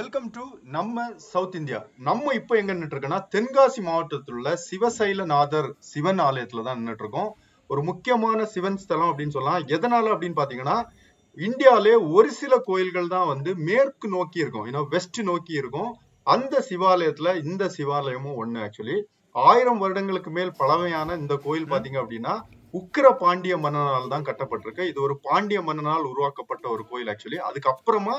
Welcome to நம்ம south India. நம்ம இப்ப எங்க நின்றுட்டு இருக்கோம்னா தென்காசி மாவட்டத்தில் உள்ள சிவசைலநாதர் சிவன் ஆலயத்துல தான் நின்றுட்டு இருக்கோம். ஒரு முக்கியமான சிவன் ஸ்தலம் அப்படின்னு சொல்லலாம். எதனால அப்படின்னு பாத்தீங்கன்னா, இந்தியாவிலே ஒரு சில கோயில்கள் தான் வந்து மேற்கு நோக்கி இருக்கும், வெஸ்ட் நோக்கி இருக்கும். அந்த சிவாலயத்துல இந்த சிவாலயமும் ஒண்ணு. ஆக்சுவலி 1000 வருடங்களுக்கு மேல் பழமையான இந்த கோயில் பாத்தீங்க அப்படின்னா உக்கிர பாண்டிய மன்னனால் தான் கட்டப்பட்டிருக்கு. இது ஒரு பாண்டிய மன்னனால் உருவாக்கப்பட்ட ஒரு கோயில். ஆக்சுவலி அதுக்கப்புறமா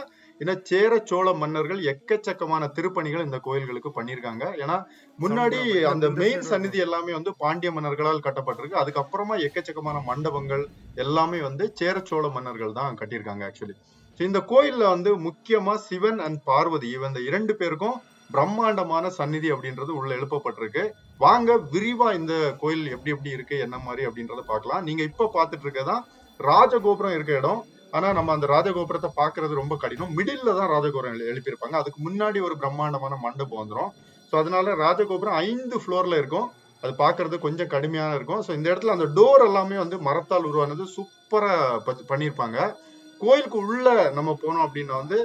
சேர சோழ மன்னர்கள் எக்கச்சக்கமான திருப்பணிகள் இந்த கோயில்களுக்கு பண்ணியிருக்காங்க. ஏன்னா முன்னாடி அந்த மெயின் சந்நிதி எல்லாமே வந்து பாண்டிய மன்னர்களால் கட்டப்பட்டிருக்கு. அதுக்கப்புறமா எக்கச்சக்கமான மண்டபங்கள் எல்லாமே வந்து சேர சோழ மன்னர்கள் தான் கட்டியிருக்காங்க. ஆக்சுவலி இந்த கோயில்ல வந்து முக்கியமா சிவன் அண்ட் பார்வதி இந்த 2 பேருக்கும் பிரம்மாண்டமான சந்நிதி அப்படின்றது உள்ள எழுப்பப்பட்டிருக்கு. வாங்க விரிவா இந்த கோயில் எப்படி எப்படி இருக்கு, என்ன மாதிரி அப்படின்றத பார்க்கலாம். நீங்க இப்ப பாத்துட்டு இருக்கதான் ராஜகோபுரம் இருக்க இடம். ஆனா நம்ம அந்த ராஜகோபுரத்தை பாக்குறது ரொம்ப கடினம். மிடில்ல தான் ராஜகோபுரம் எழுப்பியிருப்பாங்க. அதுக்கு முன்னாடி ஒரு பிரம்மாண்டமான மண்டபம் வந்துடும். ஸோ அதனால ராஜகோபுரம் 5 ஃப்ளோர்ல இருக்கும். அது பாக்குறது கொஞ்சம் கடுமையான இருக்கும். ஸோ இந்த இடத்துல அந்த டோர் எல்லாமே வந்து மரத்தால் உருவானது சூப்பரா பண்ணியிருப்பாங்க. கோயிலுக்கு உள்ள நம்ம போனோம் அப்படின்னா வந்து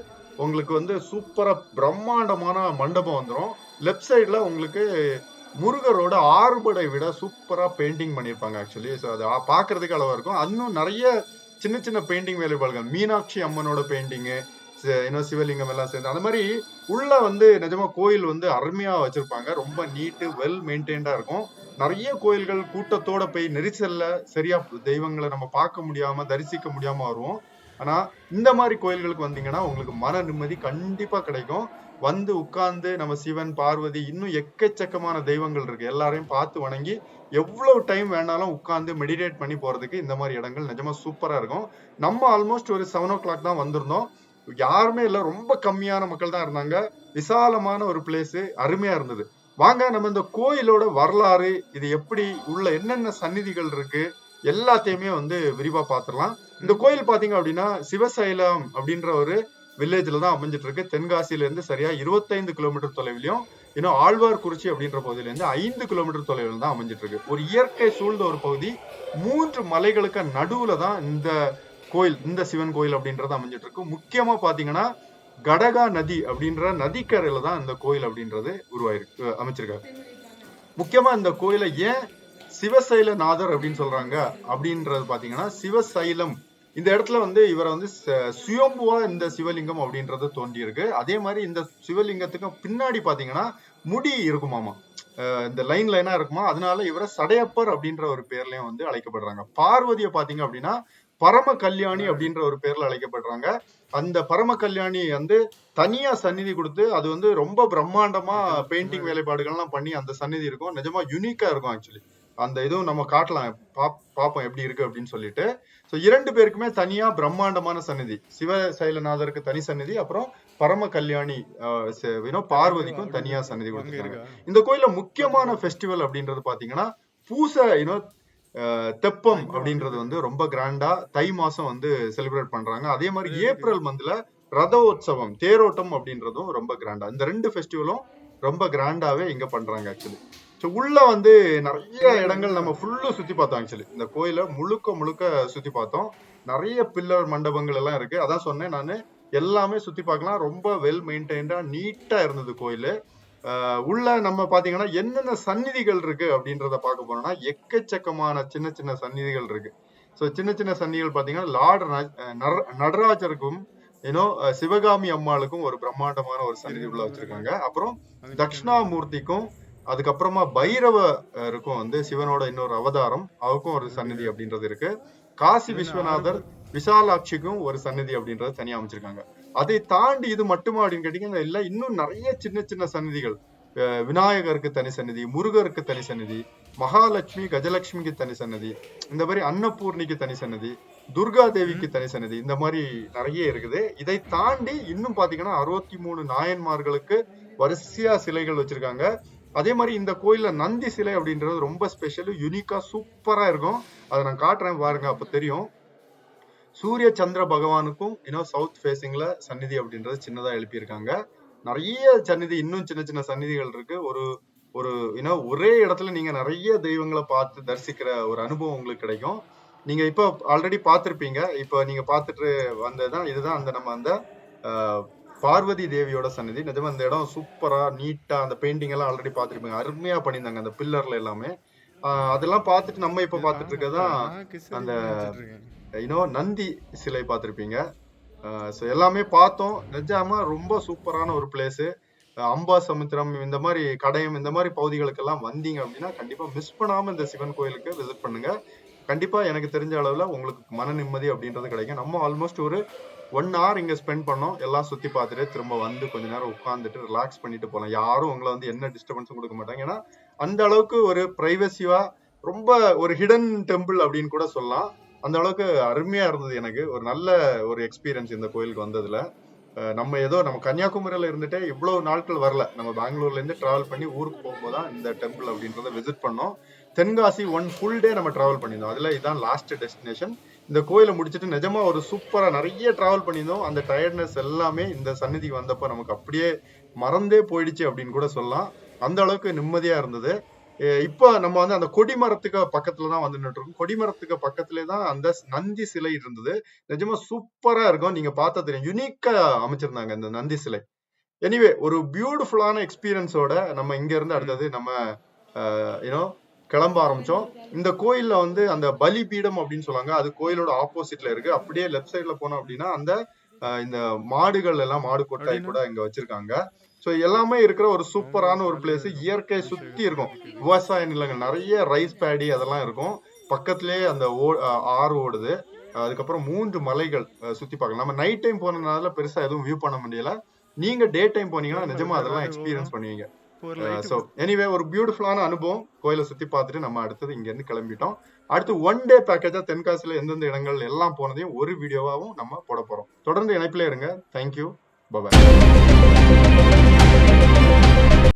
உங்களுக்கு வந்து சூப்பரா பிரம்மாண்டமான மண்டபம் வந்துடும். லெப்ட் சைட்ல உங்களுக்கு முருகரோட ஆறுபடை விட சூப்பரா பெயிண்டிங் பண்ணியிருப்பாங்க. ஆக்சுவலி ஸோ அது பாக்குறதுக்கு அளவா இருக்கும். இன்னும் நிறைய சின்ன சின்ன பெயிண்டிங் வேலைப்பாடுகள், மீனாட்சி அம்மனோட பெயிண்டிங்கு, சிவலிங்கம் எல்லாம் சேர்ந்து அந்த மாதிரி உள்ள வந்து நிஜமா கோயில் வந்து அருமையா வச்சிருப்பாங்க. ரொம்ப நீட்டு வெல் மெயின்டைன்டா இருக்கும். நிறைய கோயில்கள் கூட்டத்தோட போய் நெரிசல்ல சரியா தெய்வங்களை நம்ம பார்க்க முடியாம தரிசிக்க முடியாம வருவோம். ஆனா இந்த மாதிரி கோயில்களுக்கு வந்தீங்கன்னா உங்களுக்கு மன நிம்மதி கண்டிப்பா கிடைக்கும். வந்து உட்கார்ந்து நம்ம சிவன் பார்வதி இன்னும் எக்கச்சக்கமான தெய்வங்கள் இருக்கு, எல்லாரையும் பார்த்து வணங்கி எவ்வளவு டைம் வேணாலும் உட்கார்ந்து மெடிடேட் பண்ணி போறதுக்கு இந்த மாதிரி இடங்கள் நிஜமா சூப்பரா இருக்கும். நம்ம ஆல்மோஸ்ட் ஒரு 7 o'clock தான் வந்திருந்தோம். யாருமே இல்ல, ரொம்ப கம்மியான மக்கள் தான் இருந்தாங்க. விசாலமான ஒரு பிளேஸ், அருமையா இருந்தது. வாங்க நம்ம இந்த கோயிலோட வரலாறு, இது எப்படி உள்ள என்னென்ன சந்நிதிகள் இருக்கு எல்லாத்தையுமே வந்து விரிவா பாத்துடலாம். இந்த கோயில் பாத்தீங்க அப்படின்னா சிவசைலம் அப்படின்ற ஒரு வில்லேஜ்ல தான் அமைஞ்சிட்டு இருக்கு. தென்காசியில இருந்து சரியா 25 கிலோமீட்டர் தொலைவிலையும், இன்னும் ஆழ்வார்குறிச்சி அப்படின்ற பகுதியில இருந்து 5 கிலோமீட்டர் தொலைவில் தான் அமைஞ்சிட்டு இருக்கு. ஒரு இயற்கை சூழ்ந்த ஒரு பகுதி. 3 மலைகளுக்கு நடுவுல தான் இந்த கோயில், இந்த சிவன் கோயில் அப்படின்றது அமைஞ்சிட்டு இருக்கு. முக்கியமா பாத்தீங்கன்னா கடகா நதி அப்படின்ற நதிக்கரையில தான் இந்த கோயில் அப்படின்றது உருவாயிருக்கு, அமைச்சிருக்காரு. முக்கியமா இந்த கோயிலை ஏன் சிவசைலநாதர் அப்படின்னு சொல்றாங்க அப்படின்றது பாத்தீங்கன்னா, சிவசைலம் இந்த இடத்துல வந்து இவரை வந்து சுயம்புவா இந்த சிவலிங்கம் அப்படின்றது தோன்றி இருக்கு. அதே மாதிரி இந்த சிவலிங்கத்துக்கு பின்னாடி பாத்தீங்கன்னா முடி இருக்குமாமா, இந்த லைன் லைனா இருக்குமா. அதனால இவரை சடையப்பர் அப்படின்ற ஒரு பேர்லயும் வந்து அழைக்கப்படுறாங்க. பார்வதியை பாத்தீங்க அப்படின்னா பரம கல்யாணி அப்படின்ற ஒரு பேர்ல அழைக்கப்படுறாங்க. அந்த பரம கல்யாணி வந்து தனியா சந்நிதி கொடுத்து அது வந்து ரொம்ப பிரம்மாண்டமா பெயிண்டிங் வேலைப்பாடுகள்லாம் பண்ணி அந்த சந்நிதி இருக்கும். நிஜமா யூனிக்கா இருக்கும். ஆக்சுவலி அந்த இதுவும் நம்ம காட்டலாம், பாப்போம் எப்படி இருக்கு அப்படின்னு சொல்லிட்டு. ஸோ 2 பேருக்குமே தனியா பிரம்மாண்டமான சந்நிதி, சிவசைலநாதருக்கு தனி சந்நிதி, அப்புறம் பரம கல்யாணி பார்வதிக்கும் தனியா சந்நிதி கொடுத்துருக்காங்க. இந்த கோயில முக்கியமான ஃபெஸ்டிவல் அப்படின்றது பாத்தீங்கன்னா பூசை தெப்பம் அப்படின்றது வந்து ரொம்ப கிராண்டா தை மாசம் வந்து செலிப்ரேட் பண்றாங்க. அதே மாதிரி ஏப்ரல் மந்த்ல ரதோத்சவம், தேரோட்டம் அப்படின்றதும் ரொம்ப கிராண்டா. இந்த 2 ஃபெஸ்டிவலும் ரொம்ப கிராண்டாவே இங்க பண்றாங்க. ஆக்சுவலி உள்ள வந்து நிறைய இடங்கள் நம்ம ஃபுல்லும் சுத்தி பார்த்தோம். ஆக்சுவலி இந்த கோயில முழுக்க முழுக்க சுத்தி பார்த்தோம். நிறைய பில்லர் மண்டபங்கள் எல்லாம் இருக்கு. அதான் சொன்னேன் நானு, எல்லாமே சுத்தி பார்க்கலாம். ரொம்ப வெல் மெயின்டைன்டா நீட்டா இருந்தது கோயிலு. உள்ள நம்ம பாத்தீங்கன்னா என்னென்ன சந்நிதிகள் இருக்கு அப்படின்றத பார்க்க போனோம்னா எக்கச்சக்கமான சின்ன சின்ன சந்நிதிகள் இருக்கு. ஸோ சின்ன சின்ன சந்நிதிகள் பாத்தீங்கன்னா நடராஜருக்கும் சிவகாமி அம்மாளுக்கும் ஒரு பிரம்மாண்டமான ஒரு சந்நிதி உள்ள வச்சிருக்காங்க. அப்புறம் தட்சிணாமூர்த்திக்கும், அதுக்கப்புறமா பைரவருக்கும் வந்து சிவனோட இன்னொரு அவதாரம், அவருக்கும் ஒரு சந்நிதி அப்படின்றது இருக்கு. காசி விஸ்வநாதர் விசாலாட்சிக்கும் ஒரு சந்நிதி அப்படின்றத தனியா அமைச்சிருக்காங்க. அதை தாண்டி இது மட்டுமா அப்படின்னு கேட்டீங்கன்னா இல்ல, இன்னும் நிறைய சின்ன சின்ன சந்நிதிகள். விநாயகருக்கு தனி சந்நிதி, முருகருக்கு தனி சந்நிதி, மகாலட்சுமி கஜலட்சுமிக்கு தனி சந்நிதி, இந்த மாதிரி அன்னபூர்ணிக்கு தனி சந்நிதி, துர்கா தேவிக்கு தனி சந்நிதி, இந்த மாதிரி நிறைய இருக்குது. இதை தாண்டி இன்னும் பாத்தீங்கன்னா 63 நாயன்மார்களுக்கு வரிசையா சிலைகள் வச்சிருக்காங்க. அதே மாதிரி இந்த கோயில்ல நந்தி சிலை அப்படின்றது ரொம்ப ஸ்பெஷல், யூனிக்கா சூப்பரா இருக்கும். அதை நான் காட்டுறேன் பாருங்க, அப்ப தெரியும். சூரிய சந்திர பகவானுக்கும் சவுத் ஃபேசிங்ல சந்நிதி அப்படின்றது சின்னதா எழுப்பியிருக்காங்க. நிறைய சந்நிதி, இன்னும் சின்ன சின்ன சந்நிதிகள் இருக்கு. ஒரு ஒரு ஒரே இடத்துல நீங்க நிறைய தெய்வங்களை பார்த்து தரிசிக்கிற ஒரு அனுபவம் உங்களுக்கு கிடைக்கும். நீங்க இப்ப ஆல்ரெடி பார்த்திருப்பீங்க. இப்ப நீங்க பார்த்துட்டு வந்ததுதான் இதுதான் அந்த நம்ம அந்த பார்வதி தேவியோட சன்னதி. நிஜமா அந்த இடம் சூப்பரா நீட்டா, அந்த பெயிண்டிங் எல்லாம் ஆல்ரெடி பாத்துருப்பீங்க, அருமையா பண்ணியிருந்தாங்க அந்த பில்லர்ல எல்லாமே. அதெல்லாம் பார்த்துட்டு நம்ம இப்ப பாத்துட்டு இருக்கதான் அந்த நந்தி சிலை பார்த்திருப்பீங்க. ஸோ எல்லாமே பார்த்தோம். நிஜமா ரொம்ப சூப்பரான ஒரு பிளேஸ். அம்பாசமுத்திரம் இந்த மாதிரி கடையம் இந்த மாதிரி பகுதிகளுக்கெல்லாம் வந்தீங்க அப்படின்னா கண்டிப்பா மிஸ் பண்ணாம இந்த சிவன் கோயிலுக்கு விசிட் பண்ணுங்க. கண்டிப்பா எனக்கு தெரிஞ்ச அளவுல உங்களுக்கு மன நிம்மதி அப்படின்றது கிடைக்கும். நம்ம ஆல்மோஸ்ட் ஒரு 1 hour இங்க ஸ்பெண்ட் பண்ணோம். எல்லாம் சுத்தி பார்த்துட்டு திரும்ப வந்து கொஞ்ச நேரம் உட்காந்துட்டு ரிலாக்ஸ் பண்ணிட்டு போகலாம். யாரும் உங்களை வந்து என்ன டிஸ்டர்பன்ஸும் கொடுக்க மாட்டாங்க. ஏன்னா அந்த அளவுக்கு ஒரு பிரைவசியா ரொம்ப ஒரு ஹிடன் டெம்பிள் அப்படின்னு கூட சொல்லலாம். அந்த அளவுக்கு அருமையா இருந்தது. எனக்கு ஒரு நல்ல ஒரு எக்ஸ்பீரியன்ஸ் இந்த கோயிலுக்கு வந்ததுல. நம்ம கன்னியாகுமரியில இருந்துட்டே இவ்வளவு நாட்கள் வரல. நம்ம பெங்களூர்ல இருந்து டிராவல் பண்ணி ஊருக்கு போகும்போதுதான் இந்த டெம்பிள் அப்படின்றத விசிட் பண்ணோம். தென்காசி 1 full day நம்ம டிராவல் பண்ணியிருந்தோம். அதுல இதான் லாஸ்ட் டெஸ்டினேஷன். இந்த கோயிலை முடிச்சுட்டு நிஜமா ஒரு சூப்பரா நிறைய டிராவல் பண்ணியிருந்தோம். அந்த டயர்ட்னஸ் எல்லாமே இந்த சந்நிதிக்கு வந்தப்ப நமக்கு அப்படியே மறந்தே போயிடுச்சு அப்படின்னு கூட சொல்லலாம். அந்த அளவுக்கு நிம்மதியா இருந்தது. இப்ப நம்ம வந்து அந்த கொடிமரத்துக்கு பக்கத்துலதான் வந்து நின்றுருக்கோம். கொடிமரத்துக்கு பக்கத்துலயே தான் அந்த நந்தி சிலை இருந்தது. நிஜமா சூப்பரா இருக்கும். நீங்க பார்த்தா தெரியும், யுனிக்கா அமைச்சிருந்தாங்க இந்த நந்தி சிலை. எனிவே ஒரு பியூட்டிஃபுல்லான எக்ஸ்பீரியன்ஸோட நம்ம இங்க இருந்து அடுத்தது நம்ம யூனோ கிளம்ப ஆரம்பிச்சோம். இந்த கோயில்ல வந்து அந்த பலி பீடம் அப்படின்னு சொல்லுவாங்க. அது கோயிலோட ஆப்போசிட்ல இருக்கு. அப்படியே லெஃப்ட் சைட்ல போனோம் அப்படின்னா அந்த இந்த மாடுகள் எல்லாம் மாடு கொட்டாய் கூட இங்க வச்சிருக்காங்க. ஸோ எல்லாமே இருக்கிற ஒரு சூப்பரான ஒரு பிளேஸ். இயற்கை சுத்தி இருக்கும். விவசாய நிலங்கள் நிறைய ரைஸ் பேடி அதெல்லாம் இருக்கும். பக்கத்திலேயே அந்த ஆறு ஓடுது. அதுக்கப்புறம் 3 மலைகள் சுத்தி பார்க்கலாம். நம்ம நைட் டைம் போனதுனால பெருசா எதுவும் வியூ பண்ண முடியல. நீங்க டே டைம் போனீங்கன்னா நிஜமா அதெல்லாம் எக்ஸ்பீரியன்ஸ் பண்ணுவீங்க. ஸோ எனிவே ஒரு பியூட்டிஃபுல்லான அனுபவம். கோயிலை சுத்தி பார்த்துட்டு நம்ம அடுத்தது இங்க இருந்து கிளம்பிட்டோம். அடுத்து 1 day பேக்கேஜா தென்காசியில எந்தெந்த இடங்கள் எல்லாம் போனதையும் ஒரு வீடியோவாவும் நம்ம போட போறோம். தொடர்ந்து இணைப்பிலே இருங்க. தேங்க்யூ. பை.